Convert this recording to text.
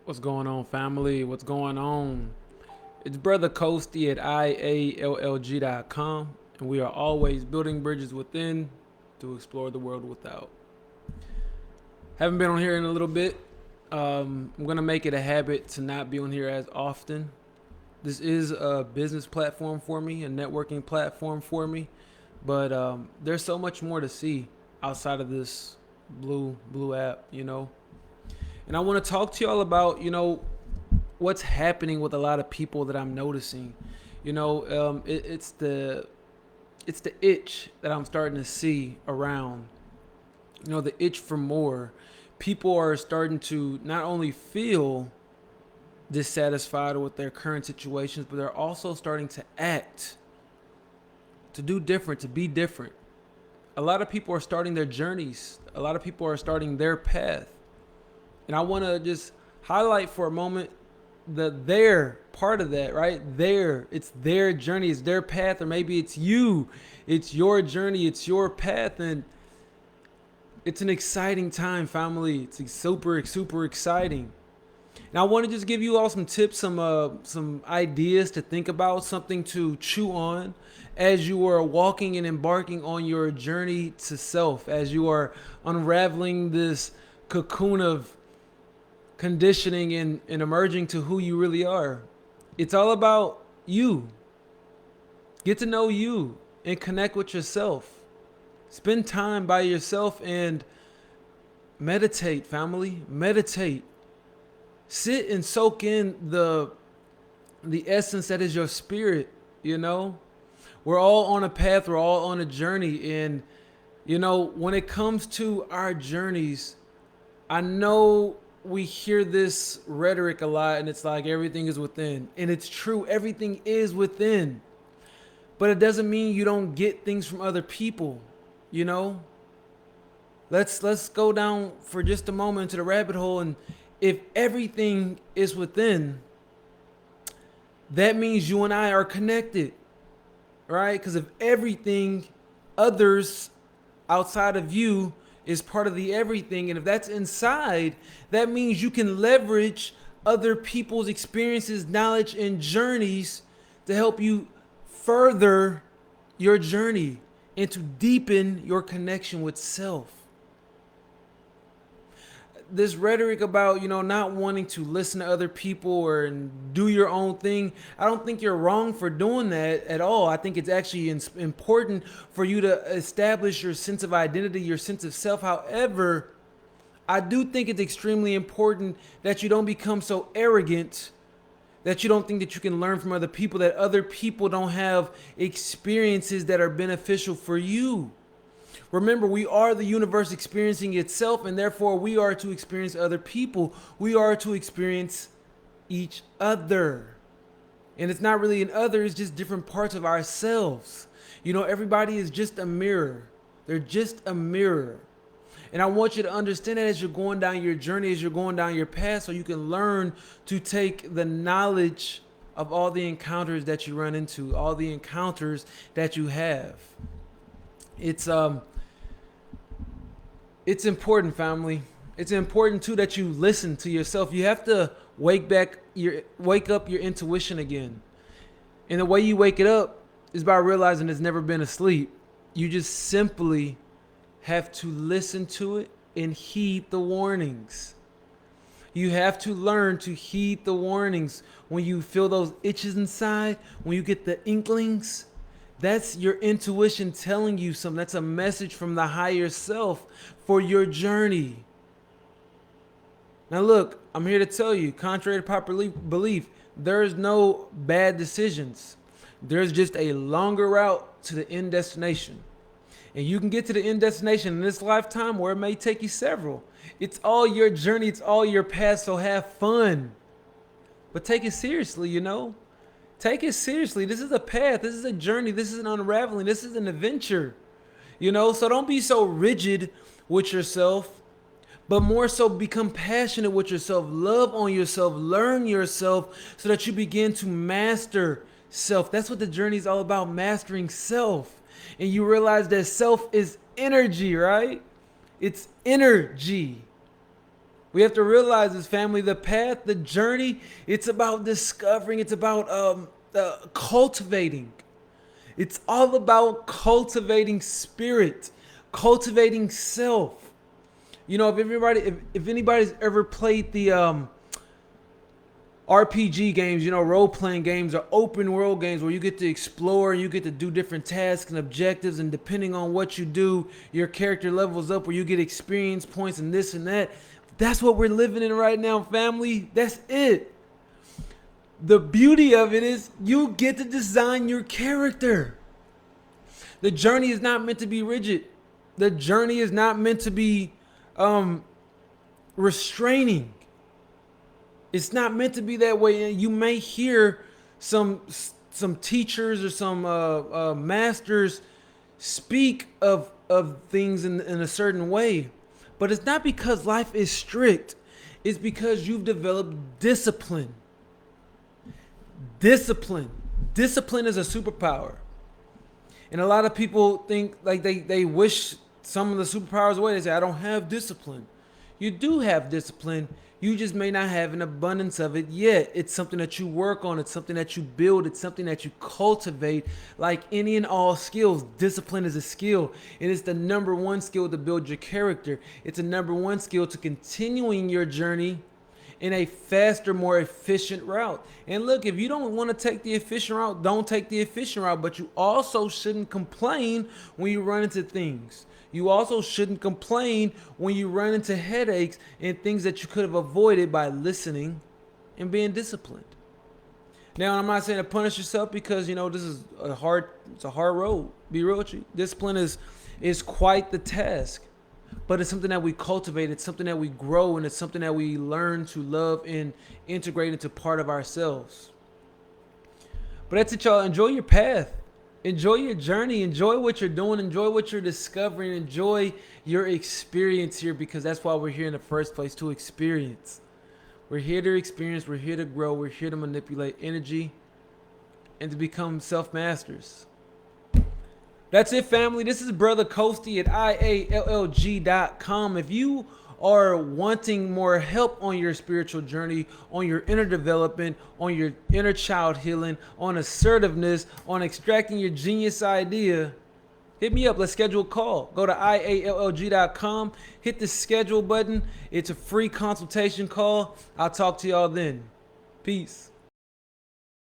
What's going on, family? What's going on? It's Brother Coasty at IALLG.com, and we are always building bridges within to explore the world without. Haven't been on here in a little bit. I'm going to make it a habit to not be on here as often. This is a business platform for me, a networking platform for me, but there's so much more to see outside of this blue app, And I want to talk to y'all about, what's happening with a lot of people that I'm noticing. It's the itch that I'm starting to see around. The itch for more. People are starting to not only feel dissatisfied with their current situations, but they're also starting to act, to do different, to be different. A lot of people are starting their journeys. A lot of people are starting their path. And I want to just highlight for a moment their part of that, right? It's their journey, it's their path, or maybe it's you. It's your journey, it's your path, and it's an exciting time, family. It's super exciting. And I want to just give you all some tips, some ideas to think about, something to chew on as you are walking and embarking on your journey to self, as you are unraveling this cocoon of conditioning and emerging to who you really are. It's all about you. Get to know you and connect with yourself. Spend time by yourself and meditate, family. Meditate. Sit and soak in the essence that is your spirit, We're all on a path, we're all on a journey. And, when it comes to our journeys, I know we hear this rhetoric a lot, and it's like everything is within. And it's true, everything is within. But it doesn't mean you don't get things from other people, Let's go down for just a moment into the rabbit hole. And if everything is within, that means you and I are connected, right? Because if everything, others outside of you, is part of the everything, and if that's inside, that means you can leverage other people's experiences, knowledge, and journeys to help you further your journey and to deepen your connection with self. This rhetoric about, not wanting to listen to other people or do your own thing, I don't think you're wrong for doing that at all. I think it's actually important for you to establish your sense of identity, your sense of self. However, I do think it's extremely important that you don't become so arrogant that you don't think that you can learn from other people, that other people don't have experiences that are beneficial for you. Remember, we are the universe experiencing itself, and therefore we are to experience other people. We are to experience each other. And it's not really an other, it's just different parts of ourselves. Everybody is just a mirror. They're just a mirror. And I want you to understand that as you're going down your journey, as you're going down your path, so you can learn to take the knowledge of all the encounters that you run into, all the encounters that you have. It's important, family. It's important too that you listen to yourself. You have to wake up your intuition again. And the way you wake it up is by realizing it's never been asleep. You just simply have to listen to it and heed the warnings. You have to learn to heed the warnings. When you feel those itches inside, when you get the inklings, that's your intuition telling you something. That's a message from the higher self for your journey. Now look, I'm here to tell you, contrary to popular belief, there's no bad decisions. There's just a longer route to the end destination. And you can get to the end destination in this lifetime, or it may take you several. It's all your journey, it's all your path, so have fun. But take it seriously, Take it seriously. This is a path. This is a journey. This is an unraveling. This is an adventure. So don't be so rigid with yourself, but more so become passionate with yourself. Love on yourself. Learn yourself so that you begin to master self. That's what the journey is all about, mastering self. And you realize that self is energy, right? It's energy. We have to realize this, family, the path, the journey, it's about discovering, it's about cultivating. It's all about cultivating spirit, cultivating self. You know, if anybody's ever played the RPG games, you know, role-playing games or open world games where you get to explore and you get to do different tasks and objectives, and depending on what you do, your character levels up, where you get experience points and this and that. That's what we're living in right now, family. That's it. The beauty of it is you get to design your character. The journey is not meant to be rigid. The journey is not meant to be restraining. It's not meant to be that way. And you may hear some teachers or some masters speak of things in a certain way, but it's not because life is strict. It's because you've developed discipline. Discipline is a superpower. And a lot of people think like they wish some of the superpowers away. They say, I don't have discipline. You do have discipline. You just may not have an abundance of it yet. It's something that you work on. It's something that you build. It's something that you cultivate. Like any and all skills, discipline is a skill. And it's the number one skill to build your character. It's a number one skill to continuing your journey in a faster, more efficient route. And look, if you don't want to take the efficient route, don't take the efficient route. But you also shouldn't complain when you run into things. You also shouldn't complain when you run into headaches and things that you could have avoided by listening and being disciplined. Now, I'm not saying to punish yourself, because, you know, this is it's a hard road. Be real with you. Discipline is quite the task, but it's something that we cultivate. It's something that we grow, and it's something that we learn to love and integrate into part of ourselves. But that's it, y'all. Enjoy your path. Enjoy your journey. Enjoy what you're doing. Enjoy what you're discovering. Enjoy your experience here, because that's why we're here in the first place, to experience. We're here to experience. We're here to grow. We're here to manipulate energy and to become self-masters. That's it, family. This is Brother Ghosty at IALLG.com. If you are wanting more help on your spiritual journey, on your inner development, on your inner child healing, on assertiveness, on extracting your genius idea, hit me up. Let's schedule a call. Go to IALLG.com. Hit the schedule button. It's a free consultation call. I'll talk to y'all then. Peace.